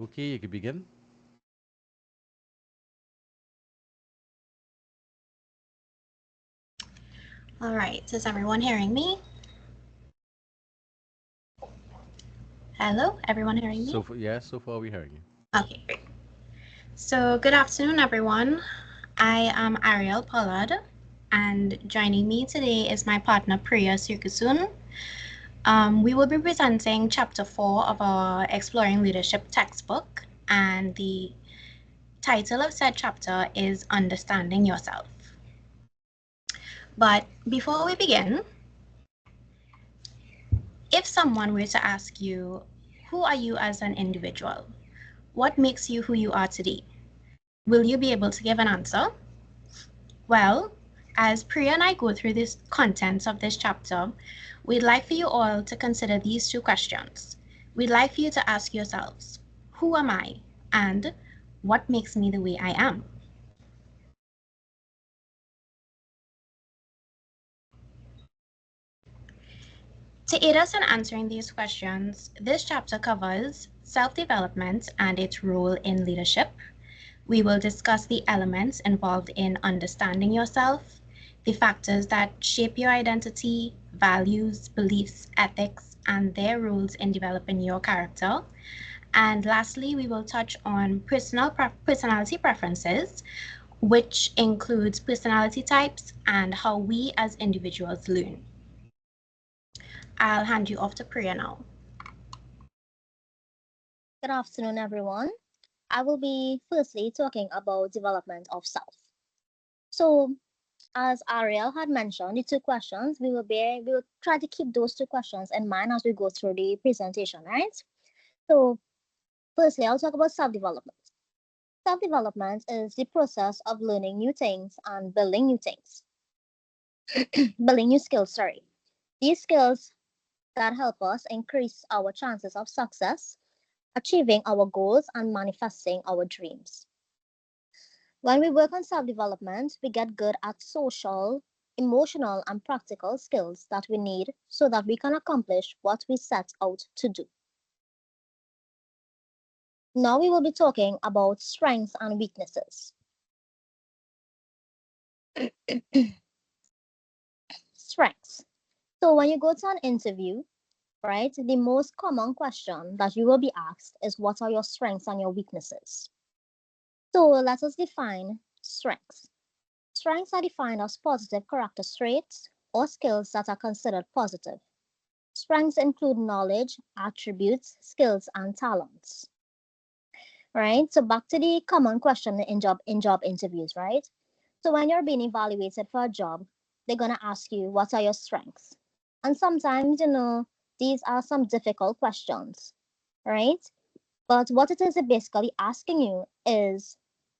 Okay, you can begin. All right, is everyone hearing me? Hello, everyone hearing me? So far we're hearing you. Okay, great. So, good afternoon, everyone. I am Ariel Pollard, and joining me today is my partner Priya Sirkusun. We will be presenting chapter 4 of our Exploring Leadership textbook, and the title of said chapter is Understanding Yourself. But before we begin, if someone were to ask you, who are you as an individual? What makes you who you are today? Will you be able to give an answer? Well, as Priya and I go through the contents of this chapter, we'd like for you all to consider these two questions. We'd like for you to ask yourselves, who am I? And what makes me the way I am? To aid us in answering these questions, this chapter covers self-development and its role in leadership. We will discuss the elements involved in understanding yourself, the factors that shape your identity, values, beliefs, ethics, and their roles in developing your character. And lastly, we will touch on personality preferences, which includes personality types and how we as individuals learn. I'll hand you off to Priya now. Good afternoon, everyone. I will be firstly talking about development of self. So, as Ariel had mentioned, the two questions we will try to keep those two questions in mind as we go through the presentation, right? So, firstly, I'll talk about self-development. Self-development is the process of learning new things and building new things, building new skills. Sorry, these skills that help us increase our chances of success, achieving our goals, and manifesting our dreams. When we work on self development, we get good at social, emotional, and practical skills that we need so that we can accomplish what we set out to do. Now we will be talking about strengths and weaknesses. Strengths. So, when you go to an interview, right, the most common question that you will be asked is what are your strengths and your weaknesses? So, let us define strengths. Strengths are defined as positive character traits or skills that are considered positive. Strengths include knowledge, attributes, skills, and talents. Right? So back to the common question in job interviews, right? So when you're being evaluated for a job, they're gonna ask you what are your strengths? And sometimes, these are some difficult questions, right? But what it is basically asking you is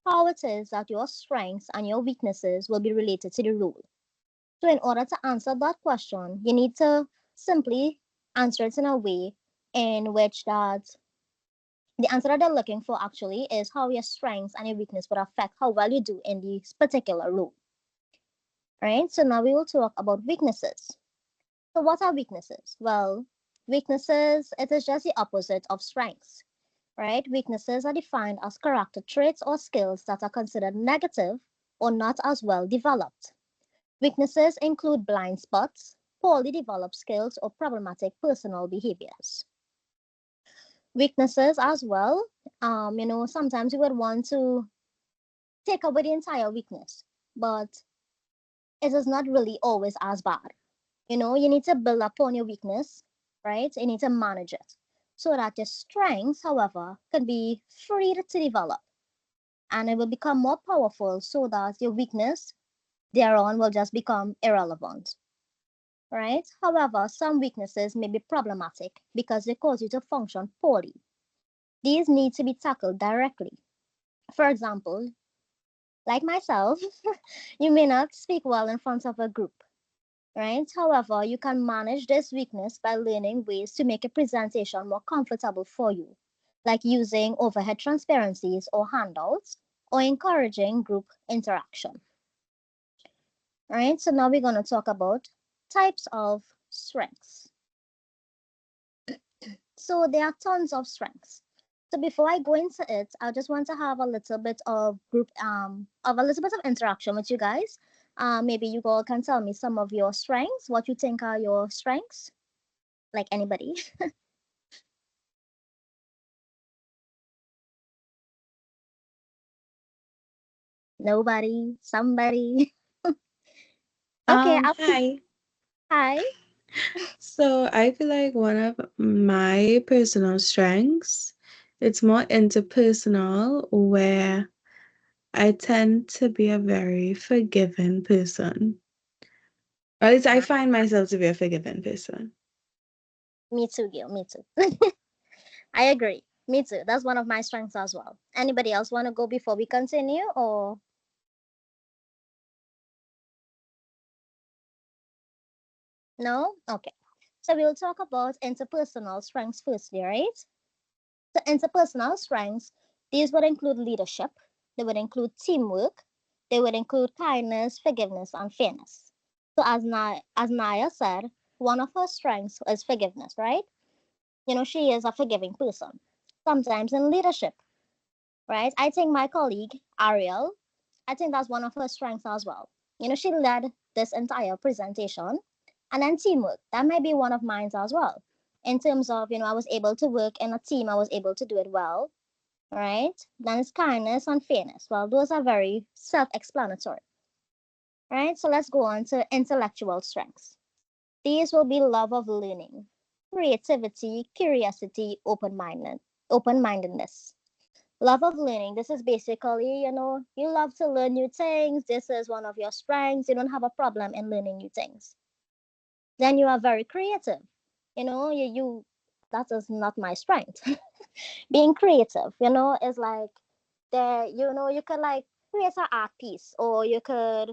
how it is that your strengths and your weaknesses will be related to the role. So in order to answer that question, you need to simply answer it in a way in which that the answer that they're looking for actually is how your strengths and your weakness would affect how well you do in this particular role. Right? So now we will talk about weaknesses. So what are weaknesses? Well, weaknesses, it is just the opposite of strengths. Right? Weaknesses are defined as character traits or skills that are considered negative or not as well developed. Weaknesses include blind spots, poorly developed skills, or problematic personal behaviors. Weaknesses as well, sometimes you would want to take away the entire weakness, but it is not really always as bad. You need to build upon your weakness, right? You need to manage it so that your strengths, however, can be free to develop and it will become more powerful so that your weakness thereon will just become irrelevant. Right? However, some weaknesses may be problematic because they cause you to function poorly. These need to be tackled directly. For example, like myself, you may not speak well in front of a group, right? However, you can manage this weakness by learning ways to make a presentation more comfortable for you, like using overhead transparencies or handouts, or encouraging group interaction. All right, so now we're going to talk about types of strengths. So there are tons of strengths. So before I go into it, I just want to have a little bit of interaction with you guys. Maybe you all can tell me some of your strengths, what you think are your strengths, like anybody. Nobody, somebody. Okay, Hi. hi. So I feel like one of my personal strengths, it's more interpersonal, where I tend to be a very forgiving person. Or at least I find myself to be a forgiving person. Me too, Gil. Me too. I agree. Me too. That's one of my strengths as well. Anybody else want to go before we continue, or no? Okay. So we'll talk about interpersonal strengths firstly, right? So interpersonal strengths, these would include leadership, they would include teamwork, they would include kindness, forgiveness, and fairness. So as Naya said, one of her strengths is forgiveness, right? She is a forgiving person. Sometimes in leadership, right? I think my colleague, Ariel, I think that's one of her strengths as well. She led this entire presentation. And then teamwork, that might be one of mine as well. In terms of, I was able to work in a team, I was able to do it well, right? Then it's kindness and fairness. Well, those are very self explanatory, right? So let's go on to intellectual strengths. These will be love of learning, creativity, curiosity, open mindedness. Love of learning, this is basically, you love to learn new things. This is one of your strengths. You don't have a problem in learning new things. Then you are very creative. You that is not my strength. Being creative, is like there, you could like create an art piece, or you could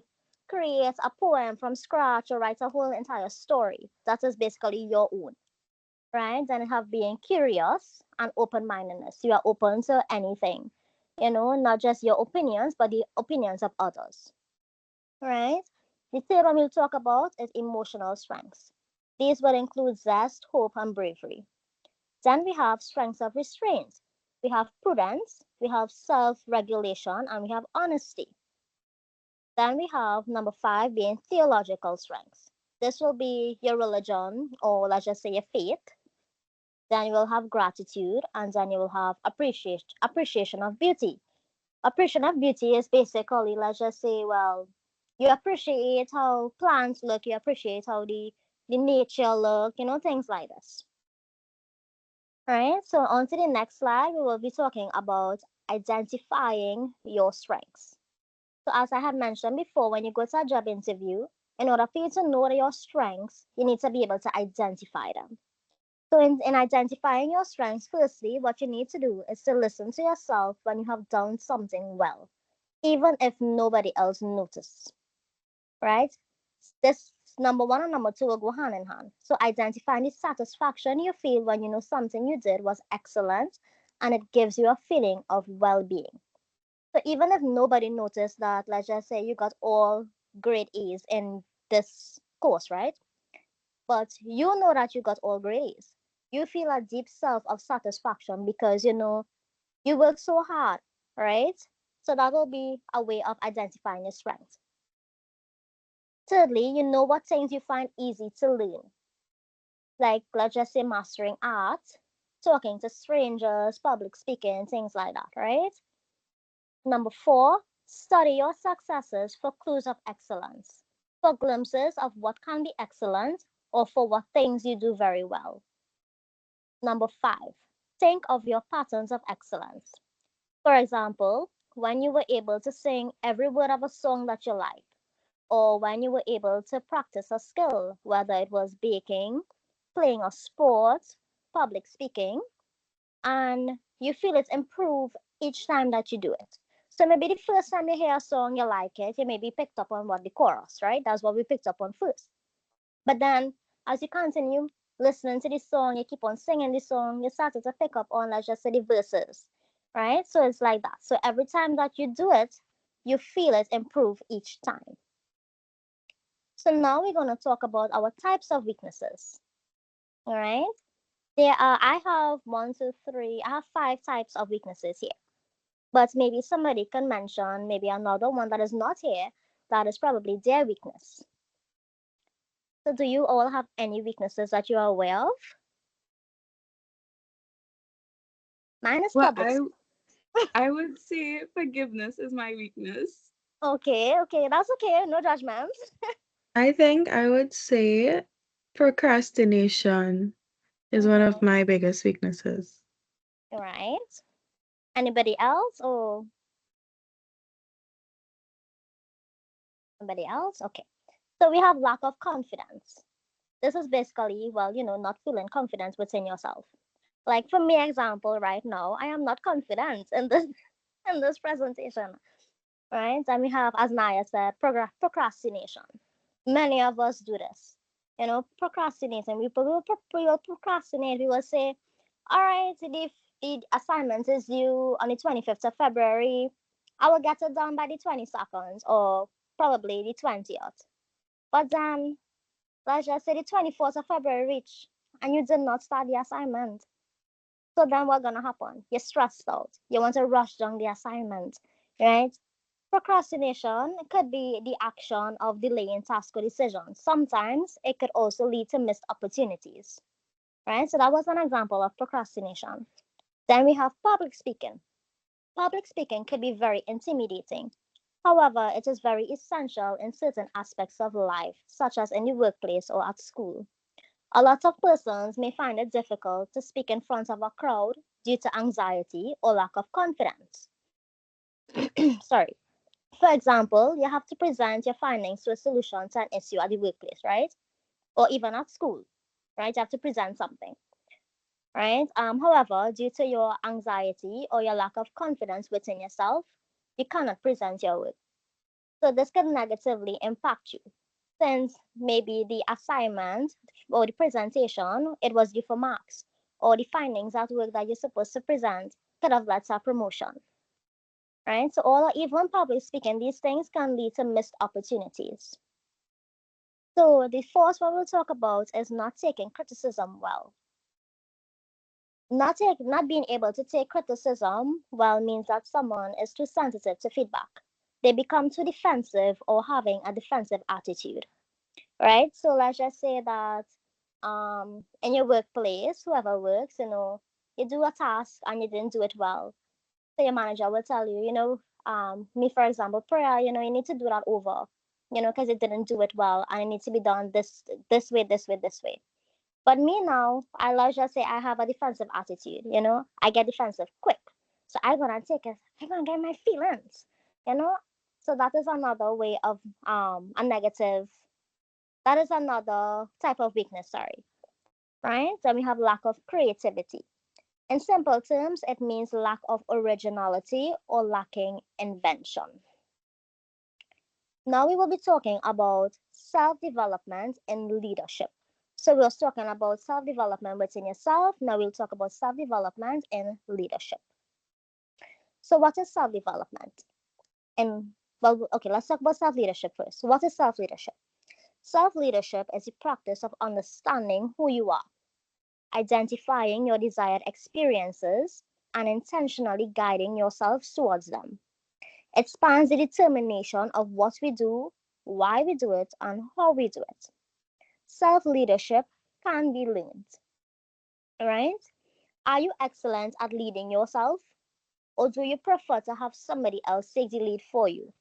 create a poem from scratch, or write a whole entire story. That is basically your own, right? Then you have being curious and open-mindedness. You are open to anything, not just your opinions, but the opinions of others, right? The third one we'll talk about is emotional strengths. These will include zest, hope, and bravery. Then we have strengths of restraint. We have prudence, we have self-regulation, and we have honesty. Then we have number 5 being theological strengths. This will be your religion, or let's just say your faith. Then you will have gratitude, and then you will have appreciation of beauty. Appreciation of beauty is basically, let's just say, well, you appreciate how plants look, you appreciate how the nature look, things like this. All right, so on to the next slide, we will be talking about identifying your strengths. So as I have mentioned before, when you go to a job interview, in order for you to know your strengths, you need to be able to identify them. So in identifying your strengths, firstly, what you need to do is to listen to yourself when you have done something well, even if nobody else noticed, right? This number 1 and number 2 will go hand in hand. So identifying the satisfaction you feel when you know something you did was excellent, and it gives you a feeling of well-being. So even if nobody noticed that, let's just say you got all grade A's in this course, right? But you know that you got all grade A's. You feel a deep self of satisfaction because you work so hard, right? So that will be a way of identifying your strengths. Thirdly, you know what things you find easy to learn, like let's just say mastering art, talking to strangers, public speaking, things like that, right? Number 4, study your successes for clues of excellence, for glimpses of what can be excellent, or for what things you do very well. Number 5, think of your patterns of excellence. For example, when you were able to sing every word of a song that you like, or when you were able to practice a skill, whether it was baking, playing a sport, public speaking, and you feel it improve each time that you do it. So maybe the first time you hear a song, you like it, you maybe picked up on what the chorus, right? That's what we picked up on first. But then as you continue listening to the song, you keep on singing the song, you started to pick up on, let's just say, the verses, right? So it's like that. So every time that you do it, you feel it improve each time. So now we're going to talk about our types of weaknesses. All right. I have one, two, three, I have 5 types of weaknesses here. But maybe somebody can mention maybe another one that is not here that is probably their weakness. So do you all have any weaknesses that you are aware of? Mine is Well, public. I would say forgiveness is my weakness. Okay, that's okay. No judgment. I think I would say procrastination is one of Mm-hmm. my biggest weaknesses. Right. Anybody else or somebody else? Okay. So we have lack of confidence. This is basically, well, not feeling confidence within yourself. Like for me, example, right now, I am not confident in this in this presentation, right? And we have, as Naya said, procrastination. Many of us do this. Procrastinating. We will procrastinate. We will say, all right, if the assignment is due on the 25th of February, I will get it done by the 22nd or probably the 20th. But then, let's just say the 24th of February reach and you did not start the assignment. So then what's gonna happen? You're stressed out. You want to rush down the assignment, right? Procrastination could be the action of delaying task or decisions. Sometimes it could also lead to missed opportunities, right? So that was an example of procrastination. Then we have public speaking. Public speaking could be very intimidating. However, it is very essential in certain aspects of life, such as in the workplace or at school. A lot of persons may find it difficult to speak in front of a crowd due to anxiety or lack of confidence. Sorry. For example, you have to present your findings to a solution to an issue at the workplace, right? Or even at school, right? You have to present something, right? However, due to your anxiety or your lack of confidence within yourself, you cannot present your work. So this can negatively impact you, since maybe the assignment or the presentation, it was due for marks, or the findings at work that you're supposed to present could have led to a promotion, right? So all even public speaking, these things can lead to missed opportunities. So the fourth one we'll talk about is not taking criticism well. Not being able to take criticism well means that someone is too sensitive to feedback. They become too defensive or having a defensive attitude, right? So let's just say that in your workplace, whoever works, you do a task and you didn't do it well. So your manager will tell you, me for example, prayer, you need to do that over, because you didn't do it well and it needs to be done this way, this way, this way. But me now, I let's just say I have a defensive attitude, I get defensive quick. So I'm gonna get my feelings, you know. So that is another way of a negative, that is another type of weakness, sorry. Right? Then we have lack of creativity. In simple terms, it means lack of originality or lacking invention. Now we will be talking about self-development in leadership. So we are talking about self-development within yourself. Now we'll talk about self-development in leadership. So what is self-development? And well, okay, let's talk about self-leadership first. What is self-leadership? Self-leadership is the practice of understanding who you are, identifying your desired experiences, and intentionally guiding yourself towards them. It spans the determination of what we do, why we do it, and how we do it. Self leadership can be learned, right? Are you excellent at leading yourself, or do you prefer to have somebody else take the lead for you?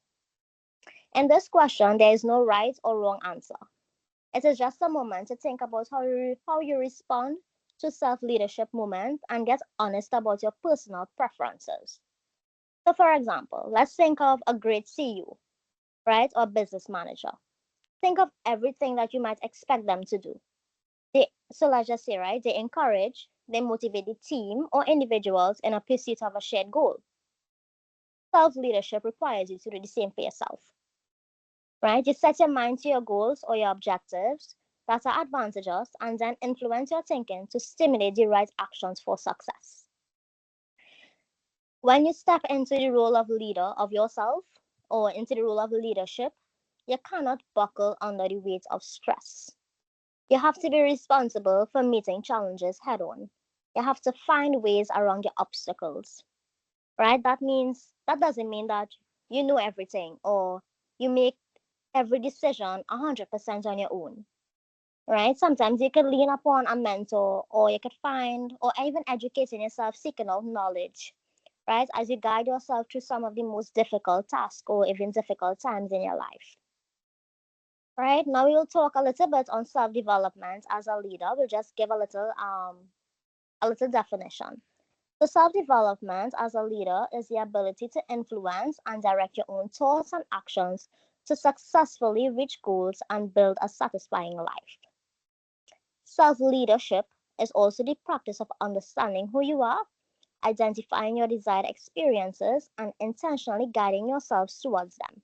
In this question, there is no right or wrong answer. It is just a moment to think about how you respond to self-leadership moment and get honest about your personal preferences. So for example, let's think of a great CEO, right? Or business manager. Think of everything that you might expect them to do. So let's just say, right, they motivate the team or individuals in a pursuit of a shared goal. Self-leadership requires you to do the same for yourself, right? You set your mind to your goals or your objectives that are advantageous and then influence your thinking to stimulate the right actions for success. When you step into the role of leader of yourself or into the role of leadership, you cannot buckle under the weight of stress. You have to be responsible for meeting challenges head on. You have to find ways around your obstacles, right? That doesn't mean that you know everything or you make every decision 100% on your own, right? Sometimes you could lean upon a mentor or you could find or even educating yourself, seeking out knowledge, right? As you guide yourself through some of the most difficult tasks or even difficult times in your life. Right now, we will talk a little bit on self-development as a leader. We'll just give a little definition. So self-development as a leader is the ability to influence and direct your own thoughts and actions to successfully reach goals and build a satisfying life. Self-leadership is also the practice of understanding who you are, identifying your desired experiences, and intentionally guiding yourselves towards them.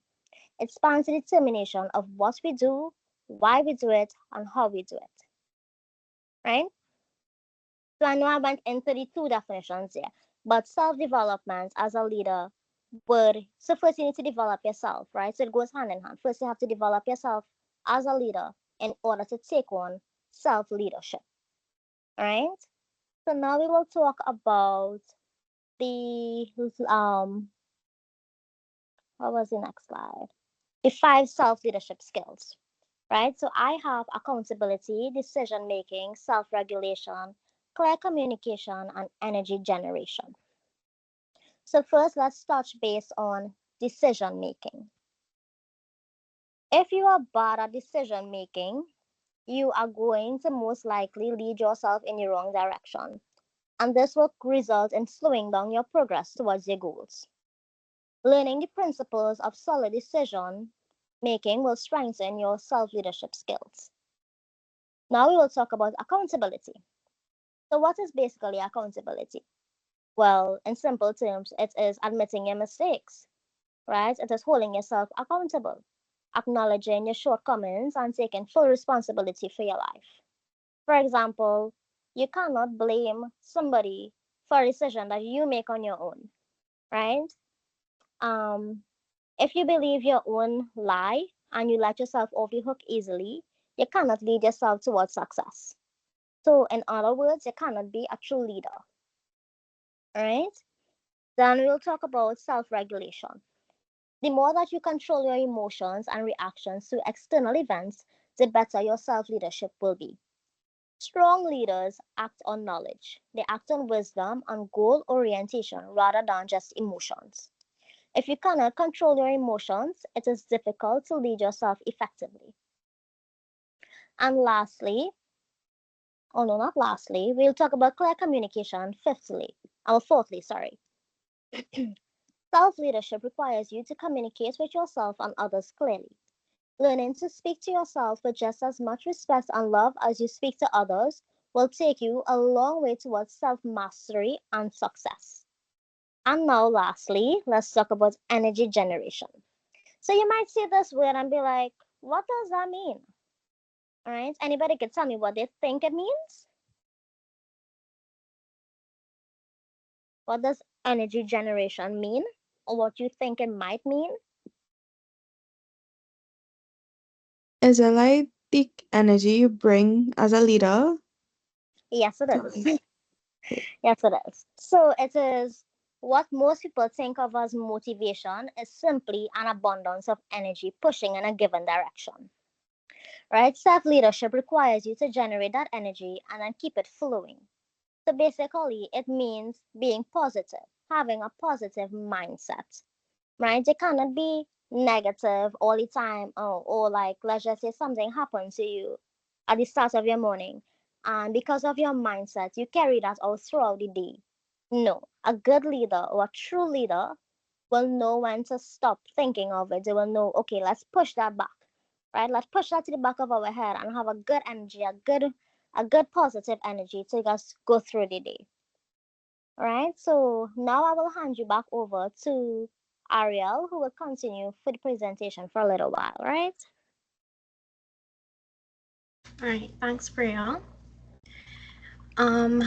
It spans the determination of what we do, why we do it, and how we do it. Right? So I know I went into the two definitions here, but self-development as a leader would so first you need to develop yourself, right? So it goes hand in hand. First you have to develop yourself as a leader in order to take on self-leadership. All right. So now we will talk about the what was the next slide? The 5 self-leadership skills. Right? So I have accountability, decision making, self regulation, clear communication, and energy generation. So, first, let's touch base on decision making. If you are bad at decision making, you are going to most likely lead yourself in the wrong direction. And this will result in slowing down your progress towards your goals. Learning the principles of solid decision making will strengthen your self leadership skills. Now we will talk about accountability. So, what is basically accountability? Well, in simple terms, it is admitting your mistakes, right? It is holding yourself accountable, acknowledging your shortcomings, and taking full responsibility for your life. For example, you cannot blame somebody for a decision that you make on your own, right? Um, if you believe your own lie and you let yourself off the hook easily, you cannot lead yourself towards success. So, in other words, you cannot be a true leader, right? Then we'll talk about self regulation. The more that you control your emotions and reactions to external events, the better your self leadership will be. Strong leaders act on knowledge, they act on wisdom and goal orientation rather than just emotions. If you cannot control your emotions, it is difficult to lead yourself effectively. And lastly, oh no, not lastly, we'll talk about clear communication fourthly, sorry. Self leadership requires you to communicate with yourself and others clearly. Learning to speak to yourself with just as much respect and love as you speak to others will take you a long way towards self mastery and success. And now, lastly, let's talk about energy generation. So, you might see this word and be like, what does that mean? All right, anybody can tell me what they think it means? What does energy generation mean? Or what you think it might mean? Is it like the energy you bring as a leader? Yes, it is. Okay. Yes, it is. So it is what most people think of as motivation is simply an abundance of energy pushing in a given direction. Right? Self leadership requires you to generate that energy and then keep it flowing. So basically, it means being positive, having a positive mindset. Right? You cannot be negative all the time, or like, let's just say something happened to you at the start of your morning, and because of your mindset, you carry that out throughout the day. No, a good leader or a true leader will know when to stop thinking of it. They will know, okay, let's push that back, right? Let's push that to the back of our head and have a good energy, a good positive energy to just go through the day. All right, so now I will hand you back over to Ariel, who will continue for the presentation for a little while, right? All right, thanks, Priya. Um,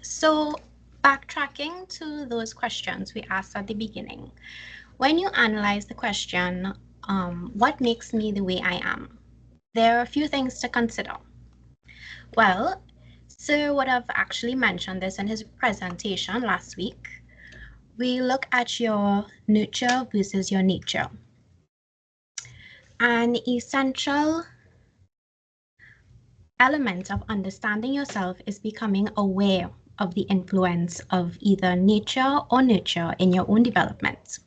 so backtracking to those questions we asked at the beginning, when you analyze the question, what makes me the way I am? There are a few things to consider. Well, Sir would have actually mentioned this in his presentation last week. We look at your nurture versus your nature. An essential element of understanding yourself is becoming aware of the influence of either nature or nurture in your own development.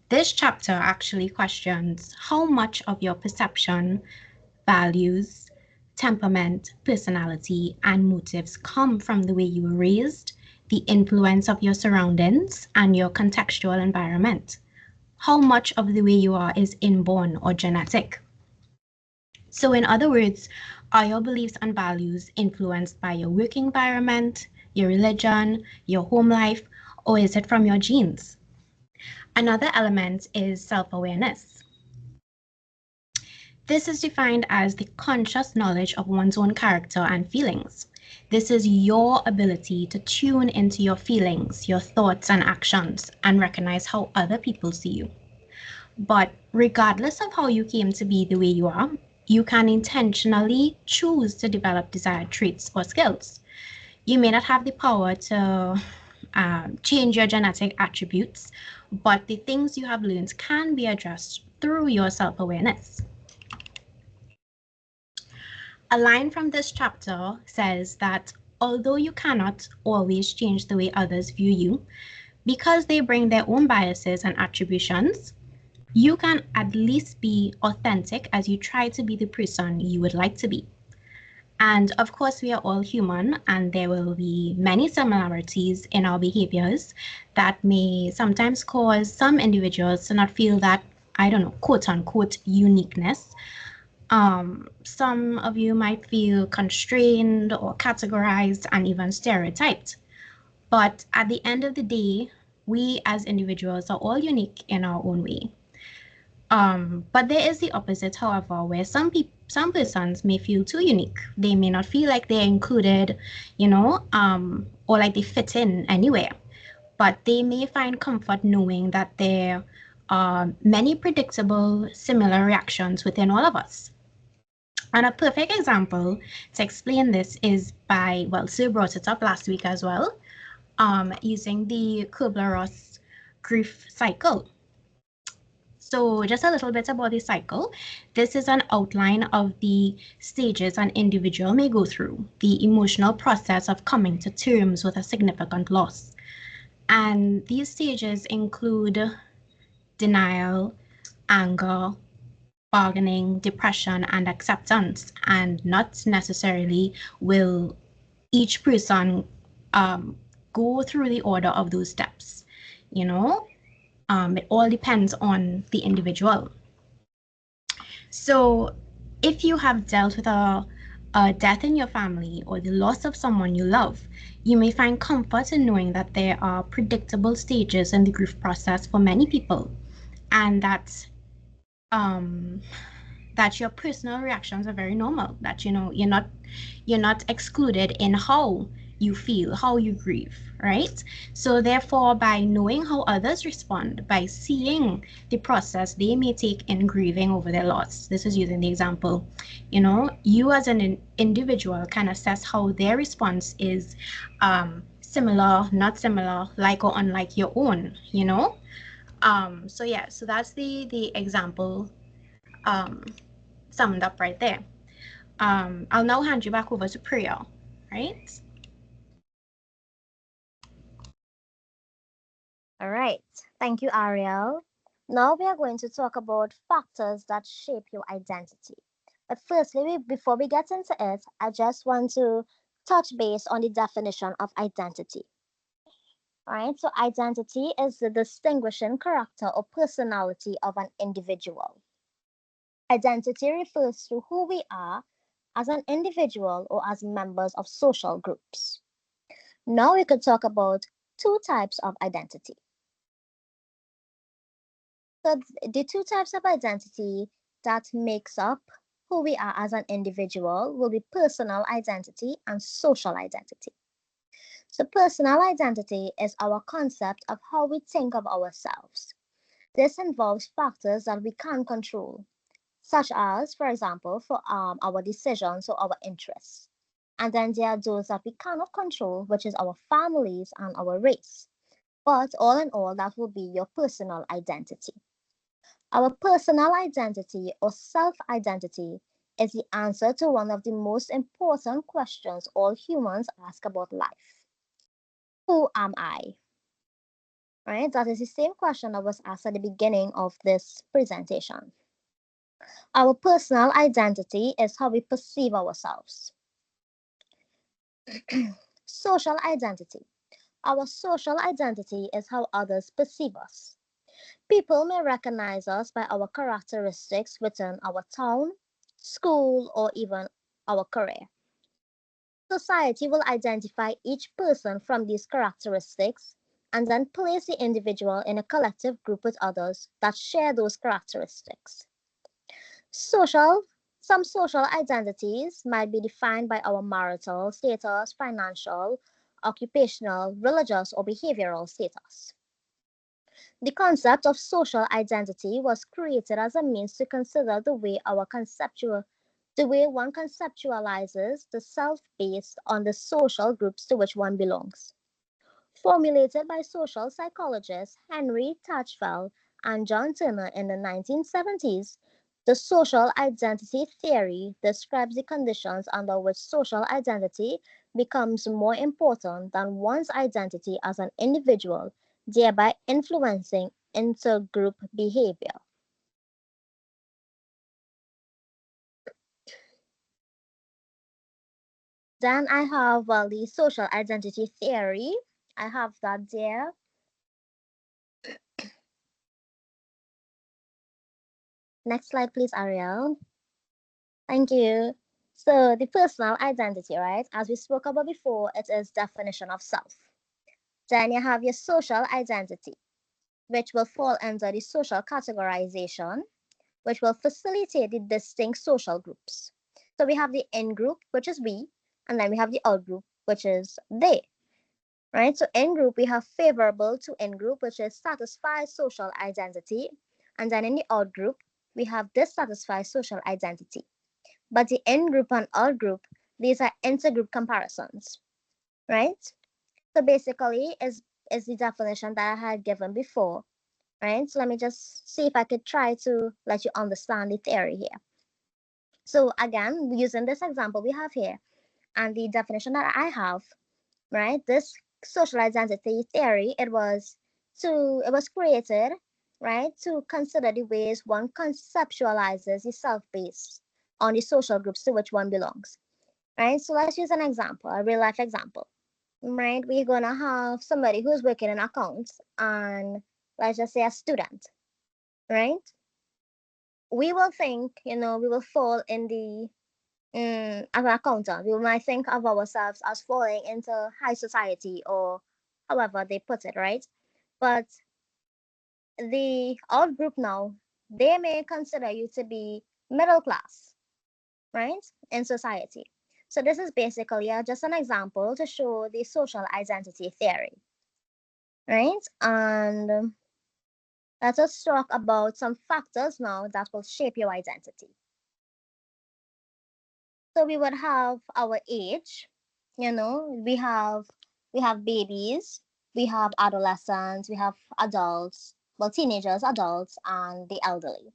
This chapter actually questions how much of your perception, values, temperament, personality, and motives come from the way you were raised, the influence of your surroundings, and your contextual environment. How much of the way you are is inborn or genetic? So, in other words, are your beliefs and values influenced by your work environment, your religion, your home life, or is it from your genes? Another element is self awareness. This is defined as the conscious knowledge of one's own character and feelings. This is your ability to tune into your feelings, your thoughts, and actions, and recognize how other people see you. But regardless of how you came to be the way you are, you can intentionally choose to develop desired traits or skills. You may not have the power to change your genetic attributes, but the things you have learned can be addressed through your self awareness. A line from this chapter says that although you cannot always change the way others view you, because they bring their own biases and attributions, you can at least be authentic as you try to be the person you would like to be. And of course, we are all human, and there will be many similarities in our behaviors that may sometimes cause some individuals to not feel that, I don't know, quote unquote, uniqueness. Some of you might feel constrained or categorized and even stereotyped. But at the end of the day, we as individuals are all unique in our own way. But there is the opposite, however, where some persons may feel too unique. They may not feel like they're included, or like they fit in anywhere. But they may find comfort knowing that there are many predictable, similar reactions within all of us. And a perfect example to explain this is by, well, Sue brought it up last week as well, using the Kubler-Ross grief cycle. So just a little bit about the cycle. This is an outline of the stages an individual may go through, the emotional process of coming to terms with a significant loss. And these stages include denial, anger, bargaining, depression, and acceptance, and not necessarily will each person go through the order of those steps. It all depends on the individual. So if you have dealt with a death in your family or the loss of someone you love, you may find comfort in knowing that there are predictable stages in the grief process for many people, and um, that your personal reactions are very normal, that you're not excluded in how you feel, how you grieve, right? So therefore, by knowing how others respond, by seeing the process they may take in grieving over their loss, this is using the example, you as an individual can assess how their response is similar, not similar, like or unlike your own. So yeah, so that's the example um, summed up right there. I'll now hand you back over to Priya, right? All right. Thank you, Ariel. Now we are going to talk about factors that shape your identity. But firstly, before we get into it, I just want to touch base on the definition of identity. All right. So, identity is the distinguishing character or personality of an individual. Identity refers to who we are as an individual or as members of social groups. Now we could talk about two types of identity. So the two types of identity that makes up who we are as an individual will be personal identity and social identity. So personal identity is our concept of how we think of ourselves. This involves factors that we can't control, such as, for example, for our decisions or our interests. And then there are those that we cannot control, which is our families and our race. But all in all, that will be your personal identity. Our personal identity or self identity is the answer to one of the most important questions all humans ask about life. Who am I? Right? That is the same question that was asked at the beginning of this presentation. Our personal identity is how we perceive ourselves. Social identity. Our social identity is how others perceive us. People may recognize us by our characteristics within our town, school, or even our career. Society will identify each person from these characteristics and then place the individual in a collective group with others that share those characteristics. Social Some social identities might be defined by our marital status, financial, occupational, religious, or behavioral status. The concept of social identity was created as a means to consider the way one conceptualizes the self based on the social groups to which one belongs. Formulated by social psychologists Henry Tajfel and John Turner in the 1970s, the social identity theory describes the conditions under which social identity becomes more important than one's identity as an individual, thereby influencing intergroup behavior. Then I have the social identity theory. I have that there. Next slide, please, Ariel. Thank you. So the personal identity, right? As we spoke about before, it is definition of self. Then you have your social identity, which will fall under the social categorization, which will facilitate the distinct social groups. So we have the in group, which is we, and then we have the out group, which is they. Right? So in group, we have favorable to in group, which is satisfied social identity. And then in the out group, we have dissatisfied social identity. But the in group and out group, these are intergroup comparisons, right? So basically is the definition that I had given before, right? So let me just see if I could try to let you understand the theory here. So again, using this example we have here and the definition that I have, right? This social identity theory, it was created, right, to consider the ways one conceptualizes the self based on the social groups to which one belongs. Right? So let's use an example, a real life example. Right? We're gonna have somebody who's working in accounts and let's just say a student, right? We will think, we will fall in the as an accountant, we might think of ourselves as falling into high society or however they put it, right? But the out group now, they may consider you to be middle class, right, in society. So this is basically just an example to show the social identity theory, right? And let us talk about some factors now that will shape your identity. So we would have our age, we have babies, we have adolescents, we have adults, well, teenagers, adults, and the elderly,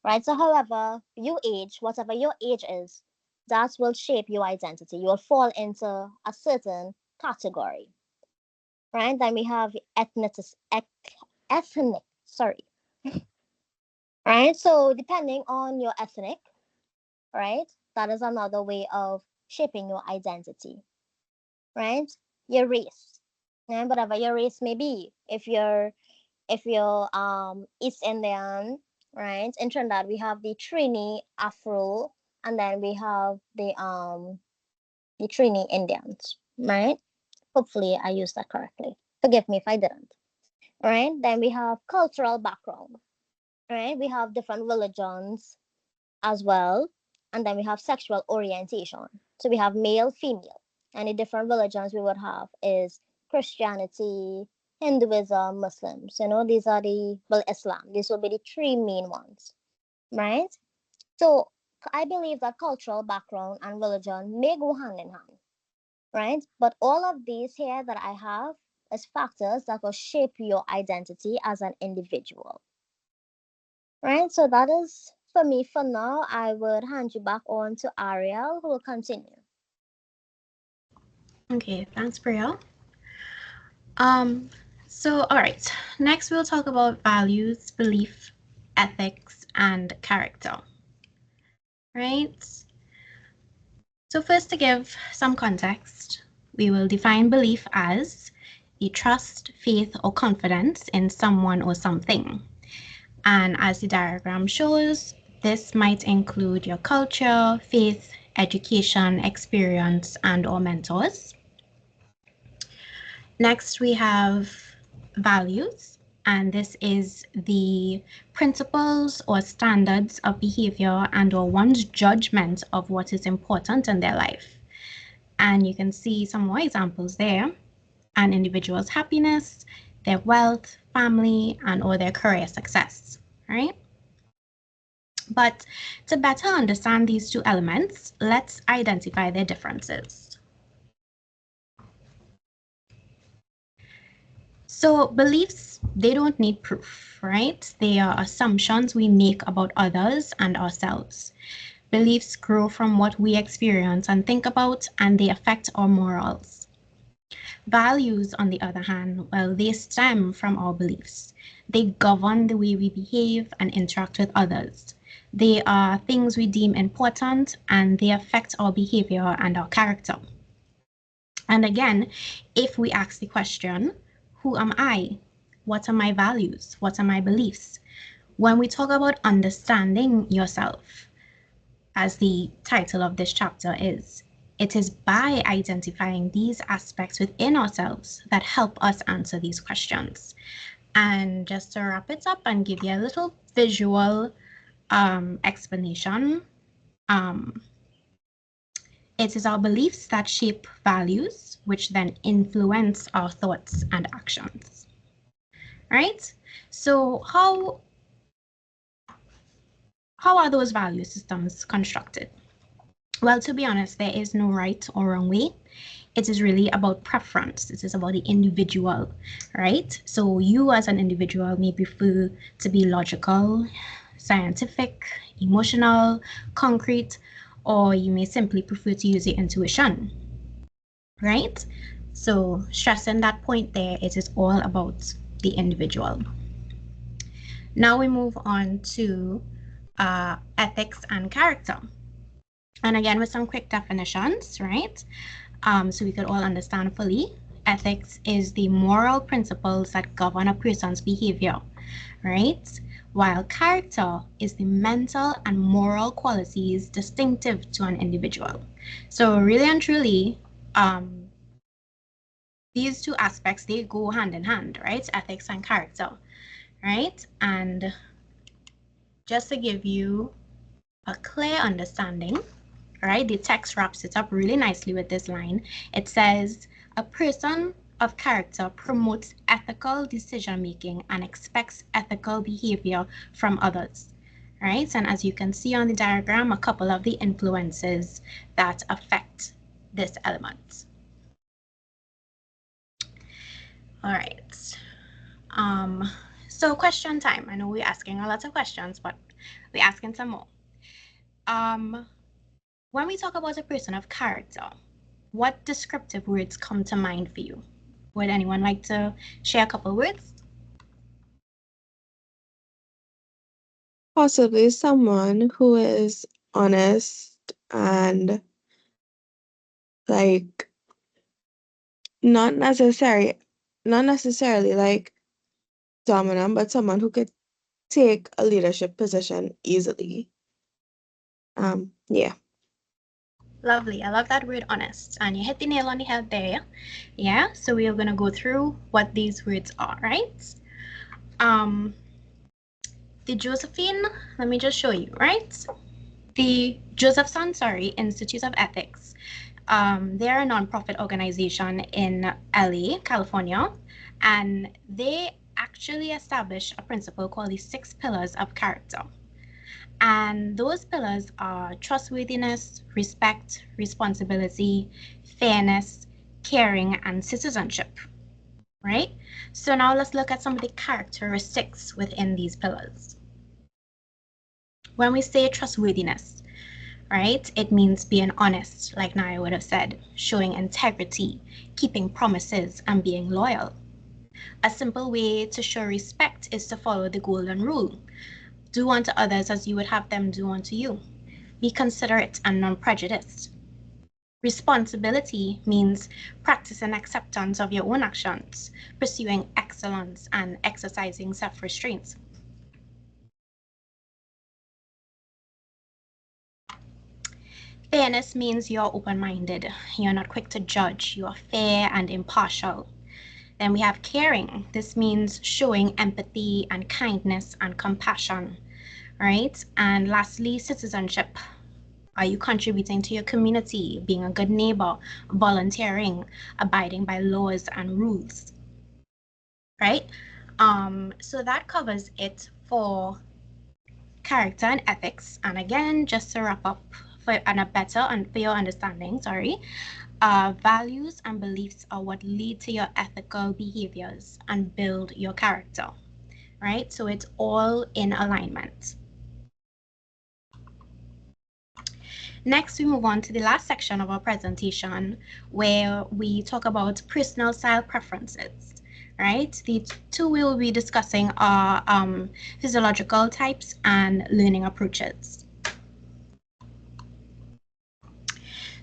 right? So however you age, whatever your age is, that will shape your identity. You will fall into a certain category, right? Then we have ethnic, sorry, right? So depending on your ethnic, right, that is another way of shaping your identity, right? Your race, and whatever your race may be. If you're East Indian, right? In Trinidad, we have the Trini Afro, and then we have the Trini Indians, right? Hopefully, I used that correctly. Forgive me if I didn't. Right? Then we have cultural background, right? We have different religions as well, and then we have sexual orientation. So we have male, female, and the different religions we would have is Christianity, Hinduism, Muslims. These are Islam. These will be the three main ones, right? So I believe that cultural background and religion may go hand in hand, right? But all of these here that I have is factors that will shape your identity as an individual, right? So that is for me for now. I would hand you back on to Ariel, who will continue. Okay, thanks, Priya. Um, all right, next we'll talk about values, belief, ethics, and character, right? So first, to give some context, we will define belief as the trust, faith, or confidence in someone or something. And as the diagram shows, this might include your culture, faith, education, experience, and or mentors. Next, we have values, and this is the principles or standards of behavior and or one's judgment of what is important in their life. And you can see some more examples there: an individual's happiness, their wealth, family, and or their career success, right? But to better understand these two elements, let's identify their differences. So beliefs, they don't need proof, right? They are assumptions we make about others and ourselves. Beliefs grow from what we experience and think about, and they affect our morals. Values, on the other hand, well, they stem from our beliefs. They govern the way we behave and interact with others. They are things we deem important, and they affect our behavior and our character. And again, if we ask the question, who am I? What are my values? What are my beliefs? When we talk about understanding yourself, as the title of this chapter is, it is by identifying these aspects within ourselves that help us answer these questions. And just to wrap it up and give you a little visual explanation, it is our beliefs that shape values, which then influence our thoughts and actions. Right? So how are those value systems constructed? Well, to be honest, there is no right or wrong way. It is really about preference. It is about the individual, right? So you as an individual may prefer to be logical, scientific, emotional, concrete, or you may simply prefer to use your intuition, right? So stressing that point there, it is all about the individual. Now we move on to ethics and character. And again, with some quick definitions, right? So we could all understand fully. Ethics is the moral principles that govern a person's behavior, right? While character is the mental and moral qualities distinctive to an individual. So really and truly, these two aspects, they go hand in hand, right? Ethics and character, right? And just to give you a clear understanding, right? The text wraps it up really nicely with this line. It says, a person of character promotes ethical decision making and expects ethical behavior from others, right? And as you can see on the diagram, a couple of the influences that affect this element. All right. So question time. I know we're asking a lot of questions, but we're asking some more. When we talk about a person of character, what descriptive words come to mind for you? Would anyone like to share a couple words? Possibly someone who is honest and like not necessarily like dominant, but someone who could take a leadership position easily. Yeah. Lovely. I love that word honest. And you hit the nail on the head there. Yeah. So we are going to go through what these words are, right? The Josephine, let me just show you, right? The Josephson, Institute of Ethics. They're a nonprofit organization in LA, California, and they actually established a principle called the 6 pillars of character. And those pillars are trustworthiness, respect, responsibility, fairness, caring, and citizenship, right? So now let's look at some of the characteristics within these pillars. When we say trustworthiness, right, it means being honest, like Naya would have said, showing integrity, keeping promises, and being loyal. A simple way to show respect is to follow the golden rule. Do unto others as you would have them do unto you. Be considerate and non-prejudiced. Responsibility means practicing acceptance of your own actions, pursuing excellence, and exercising self-restraint. Fairness means you're open-minded. You're not quick to judge. You are fair and impartial. Then we have caring. This means showing empathy and kindness and compassion, right? And lastly, citizenship. Are you contributing to your community, being a good neighbor, volunteering, abiding by laws and rules, right? So that covers it for character and ethics. And again, just to wrap up for your understanding, values and beliefs are what lead to your ethical behaviors and build your character, right? So it's all in alignment. Next, we move on to the last section of our presentation, where we talk about personal style preferences, right? The two we will be discussing are physiological types and learning approaches.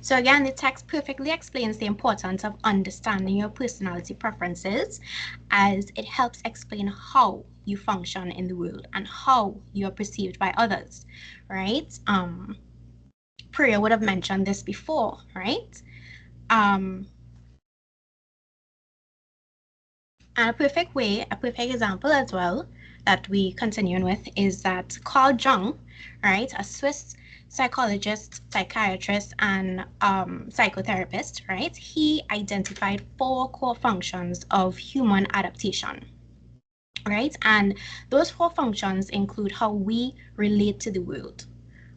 So again, the text perfectly explains the importance of understanding your personality preferences, as it helps explain how you function in the world and how you are perceived by others, right? Priya would have mentioned this before, right? And a perfect example as well that we continuing with is that Carl Jung, right, a Swiss psychologist, psychiatrist, and psychotherapist, right, he identified 4 core functions of human adaptation, right? And those 4 functions include how we relate to the world,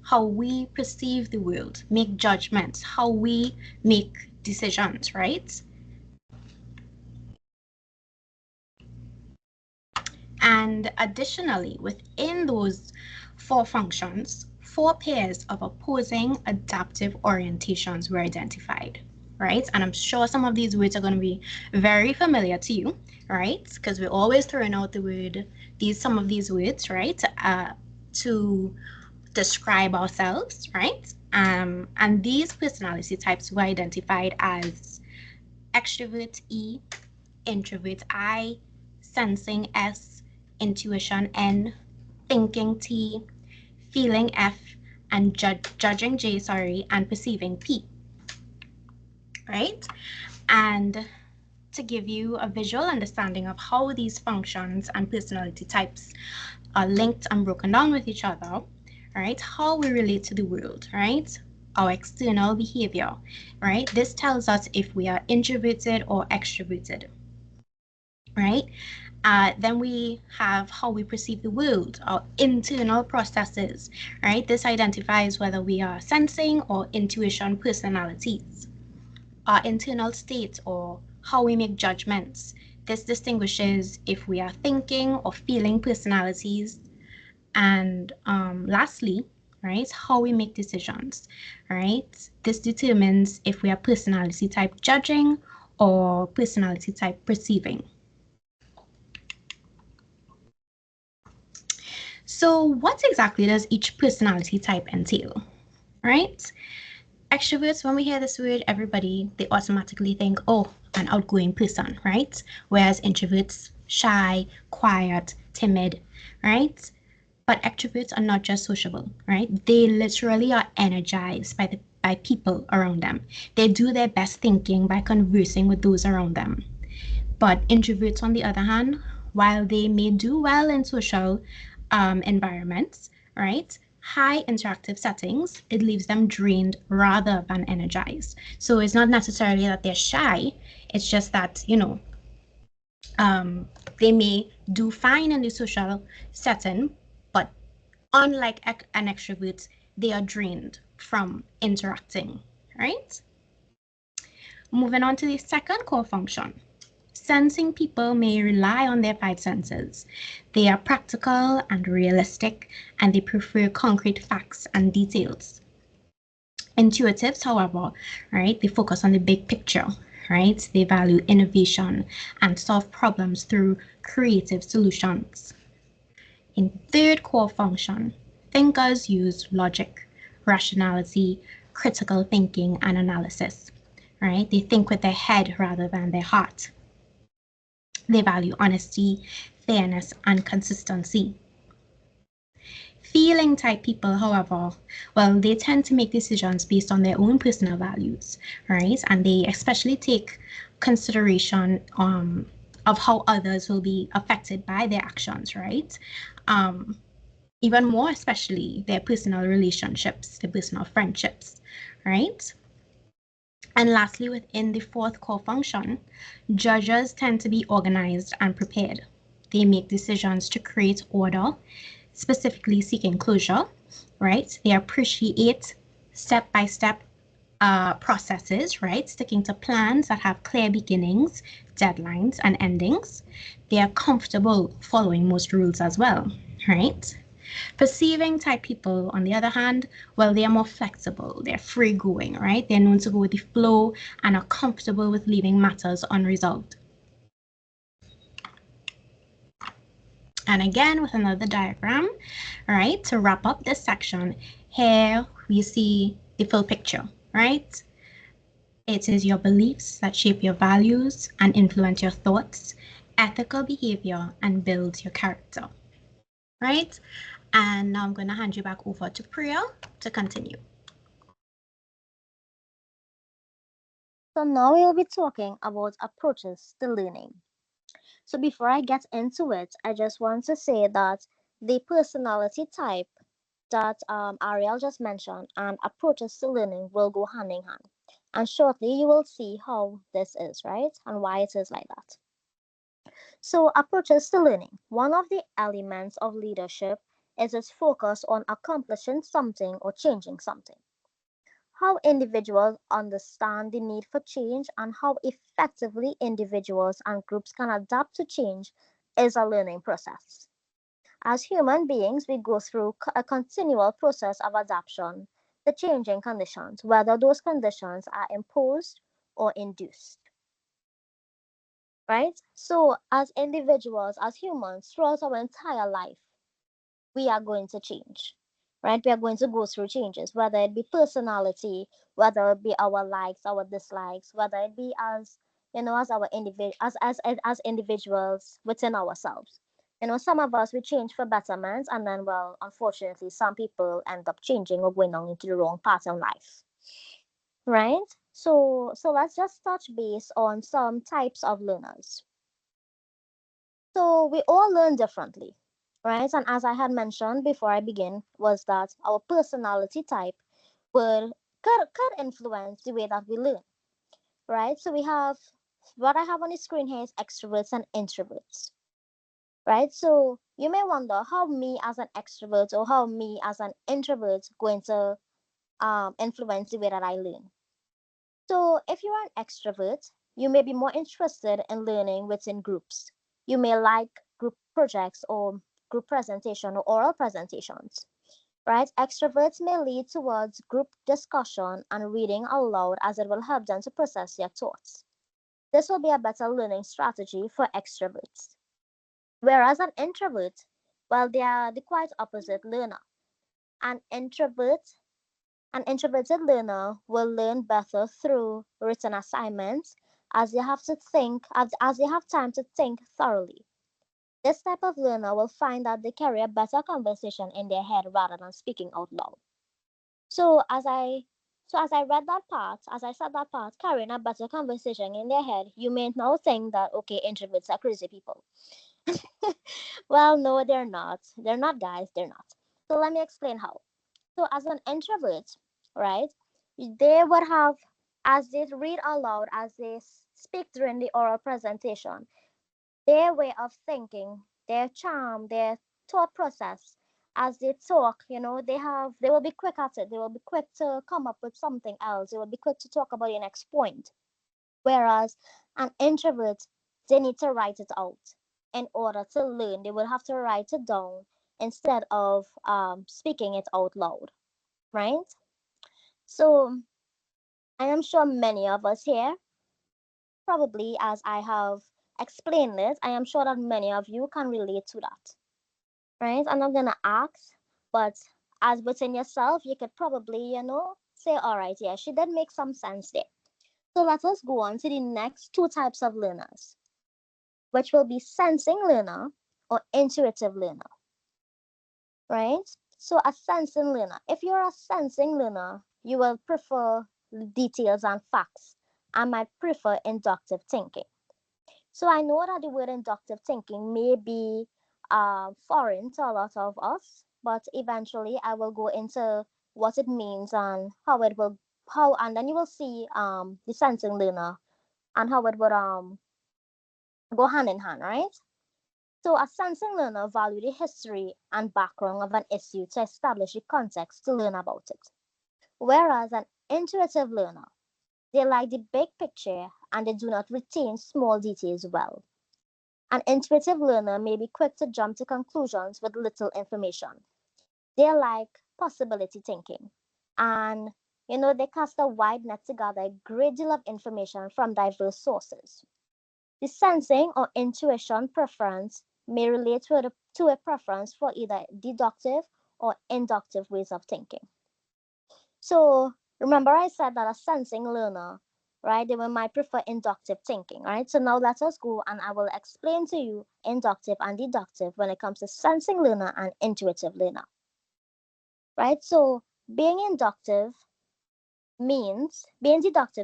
how we perceive the world, make judgments, how we make decisions, right? And additionally, within those 4 functions, 4 pairs of opposing adaptive orientations were identified, right? And I'm sure some of these words are going to be very familiar to you, right? Because we're always throwing out the word, some of these words, right? To describe ourselves, right? And these personality types were identified as extrovert E, introvert I, sensing S, intuition N, thinking T, feeling F, and judging J, and perceiving P, right? And to give you a visual understanding of how these functions and personality types are linked and broken down with each other, right? How we relate to the world, right? Our external behavior, right? This tells us if we are introverted or extroverted, right? Then we have how we perceive the world, our internal processes, right? This identifies whether we are sensing or intuition personalities. Our internal state, or how we make judgments. This distinguishes if we are thinking or feeling personalities. And lastly, right, how we make decisions, right? This determines if we are personality type judging or personality type perceiving. So what exactly does each personality type entail, right? Extroverts, when we hear this word, they automatically think, oh, an outgoing person, right? Whereas introverts, shy, quiet, timid, right? But extroverts are not just sociable, right? They literally are energized by people around them. They do their best thinking by conversing with those around them. But introverts, on the other hand, while they may do well in social environments, right? High interactive settings, it leaves them drained rather than energized. So it's not necessarily that they're shy, it's just that, they may do fine in the social setting, but Unlike an extrovert, they are drained from interacting, right? Moving on to the second core function. Sensing people may rely on their five senses. They are practical and realistic, and they prefer concrete facts and details. Intuitives, however, right, they focus on the big picture, right? They value innovation and solve problems through creative solutions. In third core function, thinkers use logic, rationality, critical thinking, and analysis, right? They think with their head rather than their heart. They value honesty, fairness, and consistency. Feeling type people, however, well, they tend to make decisions based on their own personal values, right? And they especially take consideration of how others will be affected by their actions, right? Even more especially their personal relationships, their personal friendships, right? And lastly, within the fourth core function, judges tend to be organized and prepared. They make decisions to create order, specifically seeking closure, right? They appreciate step-by-step processes, right? Sticking to plans that have clear beginnings, deadlines, and endings. They are comfortable following most rules as well, right? Perceiving type people, on the other hand, well, they are more flexible, they're free going, right? They're known to go with the flow and are comfortable with leaving matters unresolved. And again, with another diagram, right? To wrap up this section, here we see the full picture, right? It is your beliefs that shape your values and influence your thoughts, ethical behavior, and build your character, right? And now I'm going to hand you back over to Priya to continue. So now we'll be talking about approaches to learning. So before I get into it, I just want to say that the personality type that Ariel just mentioned and approaches to learning will go hand in hand. And shortly you will see how this is, right? And why it is like that. So approaches to learning. One of the elements of leadership is its focus on accomplishing something or changing something. How individuals understand the need for change and how effectively individuals and groups can adapt to change is a learning process. As human beings, we go through a continual process of adaptation to changing conditions, whether those conditions are imposed or induced. Right? So, as individuals, as humans, throughout our entire life, we are going to change, right? We are going to go through changes, whether it be personality, whether it be our likes, our dislikes, whether it be as as our as individuals within ourselves. Some of us we change for betterment, and then well, unfortunately, some people end up changing or going on into the wrong path in life, right? So let's just touch base on some types of learners. So we all learn differently, right? And as I had mentioned before I begin, was that our personality type could influence the way that we learn, right? So we have what I have on the screen here is extroverts and introverts, right? So you may wonder how me as an extrovert or how me as an introvert going to influence the way that I learn. So, if you are an extrovert, you may be more interested in learning within groups. You may like group projects or group presentation or oral presentations, right? Extroverts may lead towards group discussion and reading aloud as it will help them to process their thoughts. This will be a better learning strategy for extroverts. Whereas an introvert, well, they are the quite opposite learner. An introvert An introverted learner will learn better through written assignments as they have to think as they have time to think thoroughly. This type of learner will find that they carry a better conversation in their head rather than speaking out loud. So as I read that part, as I said that part, carrying a better conversation in their head, you may now think that okay, introverts are crazy people. Well, no, they're not. They're not, guys. They're not. So let me explain how. So, as an introvert, right, they would have, as they read aloud, as they speak during the oral presentation, their way of thinking, their charm, their thought process as they talk, they will be quick at it. They will be quick to come up with something else. They will be quick to talk about the next point. Whereas an introvert, they need to write it out in order to learn. They will have to write it down instead of speaking it out loud, right? So I am sure many of us here, probably as I have explained it, I am sure that many of you can relate to that, right? I'm not gonna ask, but as within yourself, you could probably, say, all right, yeah, she did make some sense there. So let us go on to the next two types of learners, which will be sensing learner or intuitive learner, right? So a sensing learner, if you're a sensing learner, you will prefer details and facts and might prefer inductive thinking. So I know that the word inductive thinking may be foreign to a lot of us, but eventually I will go into what it means and and then you will see the sensing learner and how it would go hand in hand, right? So a sensing learner value the history and background of an issue to establish the context to learn about it. Whereas an intuitive learner, they like the big picture and they do not retain small details well. An intuitive learner may be quick to jump to conclusions with little information. They like possibility thinking. And they cast a wide net to gather a great deal of information from diverse sources. The sensing or intuition preference may relate to a preference for either deductive or inductive ways of thinking. So remember I said that a sensing learner, right, they might prefer inductive thinking, right? So now let us go and I will explain to you inductive and deductive when it comes to sensing learner and intuitive learner, right? So being deductive,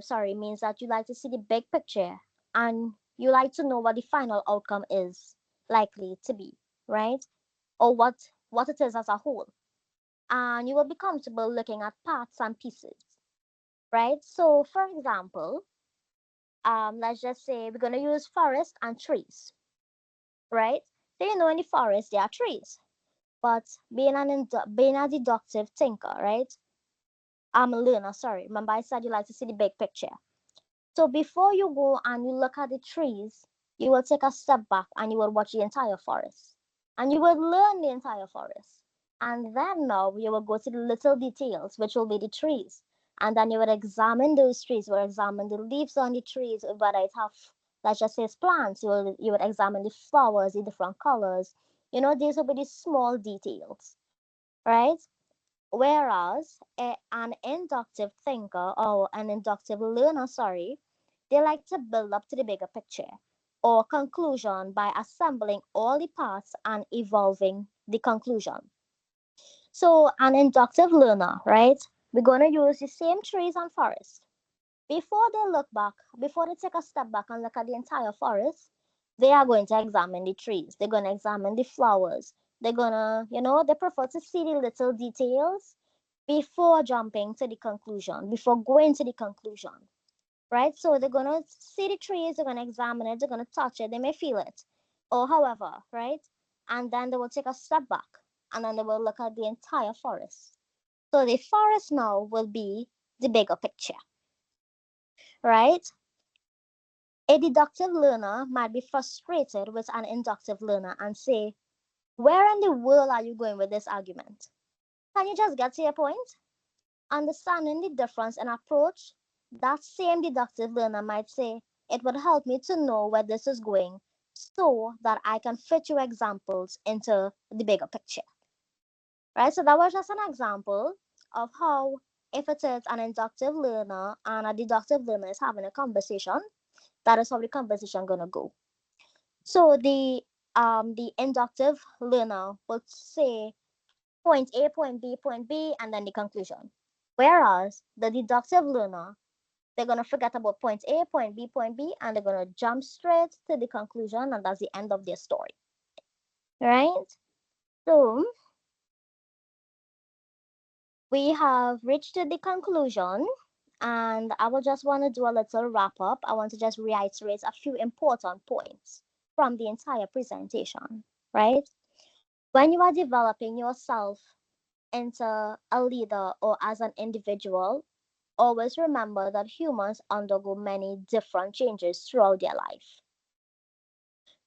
sorry, means that you like to see the big picture and you like to know what the final outcome is likely to be, right? Or what it is as a whole. And you will be comfortable looking at parts and pieces, right? So, for example, let's just say we're going to use forest and trees, right? So, in the forest, there are trees, but being a deductive thinker, right? I'm a learner, sorry. Remember, I said you like to see the big picture. So, before you go and you look at the trees, you will take a step back and you will watch the entire forest and you will learn the entire forest. And then now you will go to the little details, which will be the trees. And then you would examine those trees, you will examine the leaves on the trees, whether it have, let's just say, it's plants. You would examine the flowers, the different colors. These will be the small details, right? Whereas an inductive thinker or an inductive learner, sorry, they like to build up to the bigger picture or conclusion by assembling all the parts and evolving the conclusion. So, an inductive learner, right? We're going to use the same trees and forests. Before they take a step back and look at the entire forest, they are going to examine the trees. They're going to examine the flowers. They're going to, they prefer to see the little details before jumping to the conclusion, before going to the conclusion, right? So they're going to see the trees, they're going to examine it, they're going to touch it, they may feel it, or however, right? And then they will take a step back and then they will look at the entire forest. So the forest now will be the bigger picture, right? A deductive learner might be frustrated with an inductive learner and say, where in the world are you going with this argument? Can you just get to your point? Understanding the difference in approach, that same deductive learner might say, it would help me to know where this is going so that I can fit your examples into the bigger picture. Right? So that was just an example of how, if it is an inductive learner and a deductive learner is having a conversation, that is how the conversation gonna go. So the inductive learner would say point A, point B, and then the conclusion. Whereas the deductive learner, they're gonna forget about point A, point B, and they're gonna jump straight to the conclusion, and that's the end of their story. Right? So we have reached the conclusion, and I will just want to do a little wrap up. I want to just reiterate a few important points from the entire presentation, right? When you are developing yourself into a leader or as an individual, always remember that humans undergo many different changes throughout their life.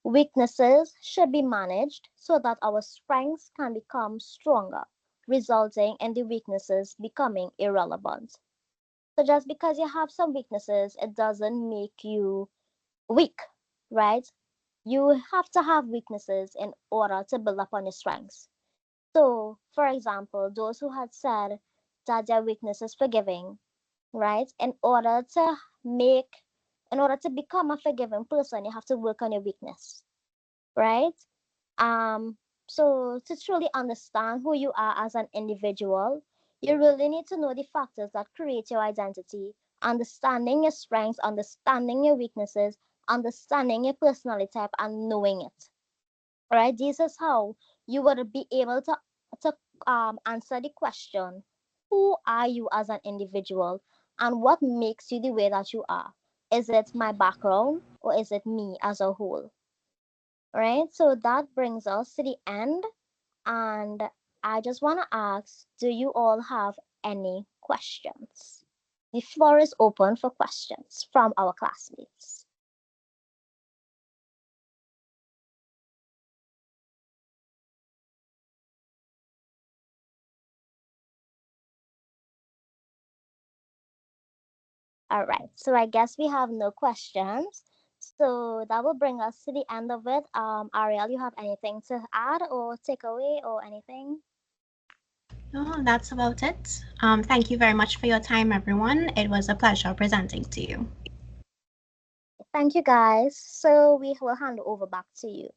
Weaknesses should be managed so that our strengths can become stronger, resulting in the weaknesses becoming irrelevant. So just because you have some weaknesses, it doesn't make you weak, right? You have to have weaknesses in order to build upon your strengths. So, for example, those who had said that their weakness is forgiving, right? Make, in order to become a forgiving person, you have to work on your weakness, right? Um, so to truly understand who you are as an individual, you really need to know the factors that create your identity, understanding your strengths, understanding your weaknesses, understanding your personality type, and knowing it. Right? This is how you would be able to answer the question, who are you as an individual and what makes you the way that you are? Is it my background or is it me as a whole? Right? So that brings us to the end. And I just want to ask, do you all have any questions? The floor is open for questions from our classmates. All right, so I guess we have no questions. So that will bring us to the end of it. Ariel, you have anything to add or take away or anything? No, that's about it. Thank you very much for your time, everyone. It was a pleasure presenting to you. Thank you, guys. So we will hand over back to you.